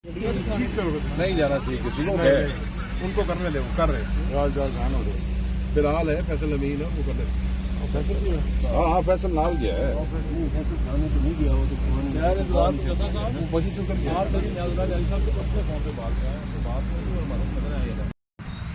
نہیں جانا چاہیے کسی کو، ان کو کرنے دیں، وہ کر رہے فی الحال ہے فیصل امین ہے وہ کر رہے ہاں فیصل نال گیا ہے.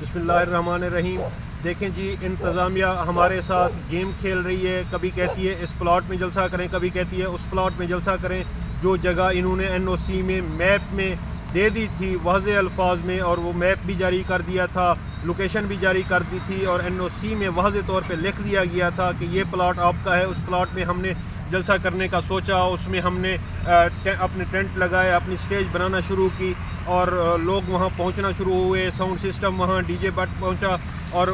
بسم اللہ الرحمن الرحیم. دیکھیں جی، انتظامیہ ہمارے ساتھ گیم کھیل رہی ہے. کبھی کہتی ہے اس پلاٹ میں جلسہ کریں، کبھی کہتی ہے اس پلاٹ میں جلسہ کریں. جو جگہ انہوں نے NOC میں میپ میں دے دی تھی واضح الفاظ میں، اور وہ میپ بھی جاری کر دیا تھا، لوکیشن بھی جاری کر دی تھی، اور NOC میں واضح طور پہ لکھ دیا گیا تھا کہ یہ پلاٹ آپ کا ہے. اس پلاٹ میں ہم نے جلسہ کرنے کا سوچا، اس میں ہم نے اپنے ٹینٹ لگائے، اپنی سٹیج بنانا شروع کی، اور لوگ وہاں پہنچنا شروع ہوئے. ساؤنڈ سسٹم وہاں DJ بٹ پہنچا. اور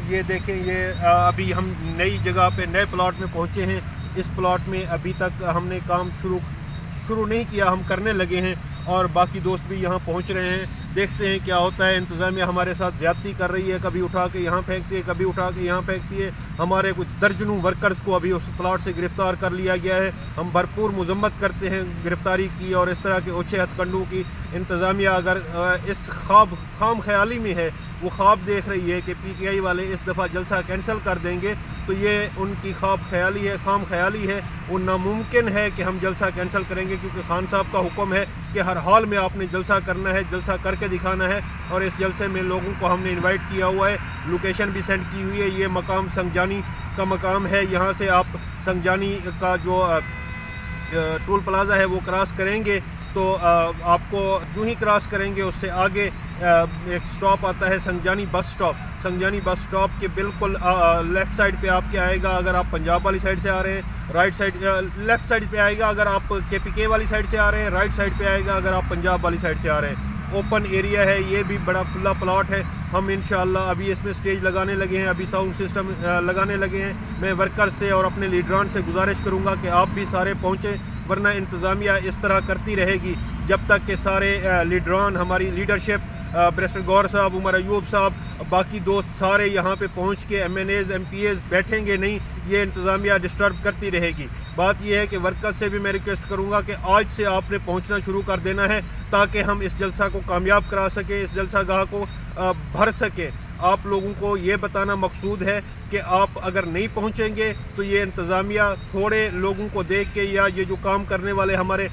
یہ دیکھیں، یہ ابھی ہم نئی جگہ پہ نئے پلاٹ میں پہنچے ہیں. اس پلاٹ میں ابھی تک ہم نے کام شروع نہیں کیا، ہم کرنے لگے ہیں، اور باقی دوست بھی یہاں پہنچ رہے ہیں. دیکھتے ہیں کیا ہوتا ہے. انتظامیہ ہمارے ساتھ زیادتی کر رہی ہے، کبھی اٹھا کے یہاں پھینکتی ہے، کبھی اٹھا کے یہاں پھینکتی ہے. ہمارے کچھ درجنوں ورکرز کو ابھی اس پلاٹ سے گرفتار کر لیا گیا ہے. ہم بھرپور مذمت کرتے ہیں گرفتاری کی اور اس طرح کے اوچھے ہتھ کنڈوں کی. انتظامیہ اگر اس خام خیالی میں ہے، وہ خواب دیکھ رہی ہے کہ PTI والے اس دفعہ جلسہ کینسل کر دیں گے، تو یہ ان کی خام خیالی ہے. وہ ناممکن ہے کہ ہم جلسہ کینسل کریں گے، کیونکہ خان صاحب کا حکم ہے کہ ہر حال میں آپ نے جلسہ کرنا ہے، جلسہ کر کے دکھانا ہے. اور اس جلسے میں لوگوں کو ہم نے انوائٹ کیا ہوا ہے، لوکیشن بھی سینڈ کی ہوئی ہے. یہ مقام سنگجانی کا مقام ہے. یہاں سے آپ سنگجانی کا جو ٹول پلازا ہے وہ کراس کریں گے تو آپ کو جو ہی کراس کریں گے اس سے آگے ایک سٹاپ آتا ہے سنگجانی بس سٹاپ. سنگجانی بس سٹاپ کے بالکل لیفٹ سائڈ پہ آپ کے آئے گا اگر آپ پنجاب والی سائڈ سے آ رہے ہیں. رائٹ سائڈ لیفٹ سائڈ پہ آئے گا اگر آپ KPK والی سائڈ سے آ رہے ہیں. رائٹ سائڈ پہ آئے گا اگر آپ پنجاب والی سائڈ سے آ رہے ہیں. اوپن ایریا ہے، یہ بھی بڑا کھلا پلاٹ ہے. ہم انشاءاللہ ابھی اس میں سٹیج لگانے لگے ہیں، ابھی ساؤنڈ سسٹم لگانے لگے ہیں. میں ورکر سے اور اپنے لیڈران سے گزارش کروں گا کہ آپ بھی سارے پہنچیں، ورنہ انتظامیہ اس طرح کرتی رہے گی جب تک کہ سارے لیڈران، ہماری لیڈرشپ، بیرسٹر گور صاحب، عمر ایوب صاحب، باقی دوست سارے یہاں پہ پہنچ کے MNAs MPAs بیٹھیں گے نہیں. یہ انتظامیہ ڈسٹرب کرتی رہے گی. بات یہ ہے کہ ورکر سے بھی میں ریکویسٹ کروں گا کہ آج سے آپ نے پہنچنا شروع کر دینا ہے تاکہ ہم اس جلسہ کو کامیاب کرا سکیں، اس جلسہ گاہ کو بھر سکیں. آپ لوگوں کو یہ بتانا مقصود ہے کہ آپ اگر نہیں پہنچیں گے تو یہ انتظامیہ تھوڑے لوگوں کو دیکھ کے، یا یہ جو کام کرنے والے ہمارے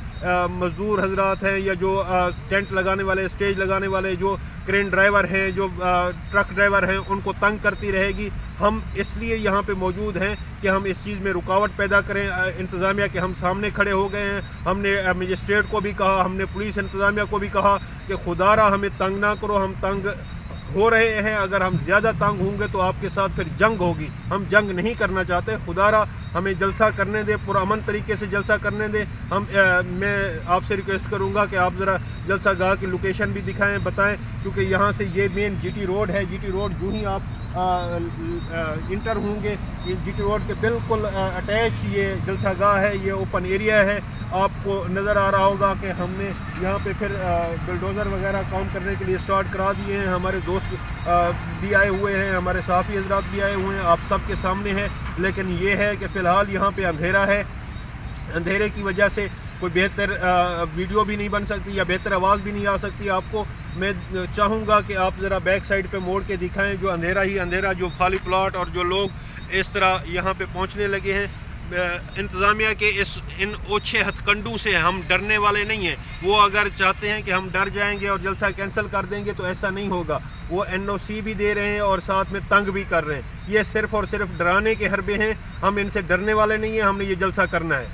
مزدور حضرات ہیں، یا جو ٹینٹ لگانے والے، اسٹیج لگانے والے، جو کرین ڈرائیور ہیں، جو ٹرک ڈرائیور ہیں، ان کو تنگ کرتی رہے گی. ہم اس لیے یہاں پہ موجود ہیں کہ ہم اس چیز میں رکاوٹ پیدا کریں. انتظامیہ کے ہم سامنے کھڑے ہو گئے ہیں. ہم نے مجسٹریٹ کو بھی کہا، ہم نے پولیس انتظامیہ کو بھی کہا کہ خدا را ہمیں تنگ نہ کرو. ہم تنگ ہو رہے ہیں، اگر ہم زیادہ تنگ ہوں گے تو آپ کے ساتھ پھر جنگ ہوگی. ہم جنگ نہیں کرنا چاہتے. خدا را ہمیں جلسہ کرنے دیں، پرامن طریقے سے جلسہ کرنے دیں. میں آپ سے ریکویسٹ کروں گا کہ آپ ذرا جلسہ گاہ کی لوکیشن بھی دکھائیں، بتائیں، کیونکہ یہاں سے یہ مین GT روڈ ہے. GT روڈ جو ہی آپ انٹر ہوں گے، GT روڈ کے بالکل اٹیچ یہ جلسہ گاہ ہے. یہ اوپن ایریا ہے. آپ کو نظر آ رہا ہوگا کہ ہم نے یہاں پہ پھر بلڈوزر وغیرہ کام کرنے کے لیے سٹارٹ کرا دیے ہیں. ہمارے دوست بھی آئے ہوئے ہیں، ہمارے صحافی حضرات بھی آئے ہوئے ہیں، آپ سب کے سامنے ہیں. لیکن یہ ہے کہ فی الحال یہاں پہ اندھیرا ہے. اندھیرے کی وجہ سے کوئی بہتر ویڈیو بھی نہیں بن سکتی یا بہتر آواز بھی نہیں آ سکتی آپ کو. میں چاہوں گا کہ آپ ذرا بیک سائڈ پہ موڑ کے دکھائیں جو اندھیرا ہی اندھیرا، جو خالی پلاٹ اور جو لوگ اس طرح یہاں پہ پہنچنے لگے ہیں. انتظامیہ کے ان اوچھے ہتھ کنڈوں سے ہم ڈرنے والے نہیں ہیں. وہ اگر چاہتے ہیں کہ ہم ڈر جائیں گے اور جلسہ کینسل کر دیں گے تو ایسا نہیں ہوگا. وہ NOC بھی دے رہے ہیں اور ساتھ میں تنگ بھی کر رہے ہیں. یہ صرف اور صرف ڈرانے کے حربے ہیں. ہم ان سے ڈرنے والے نہیں ہیں. ہم نے یہ جلسہ کرنا ہے.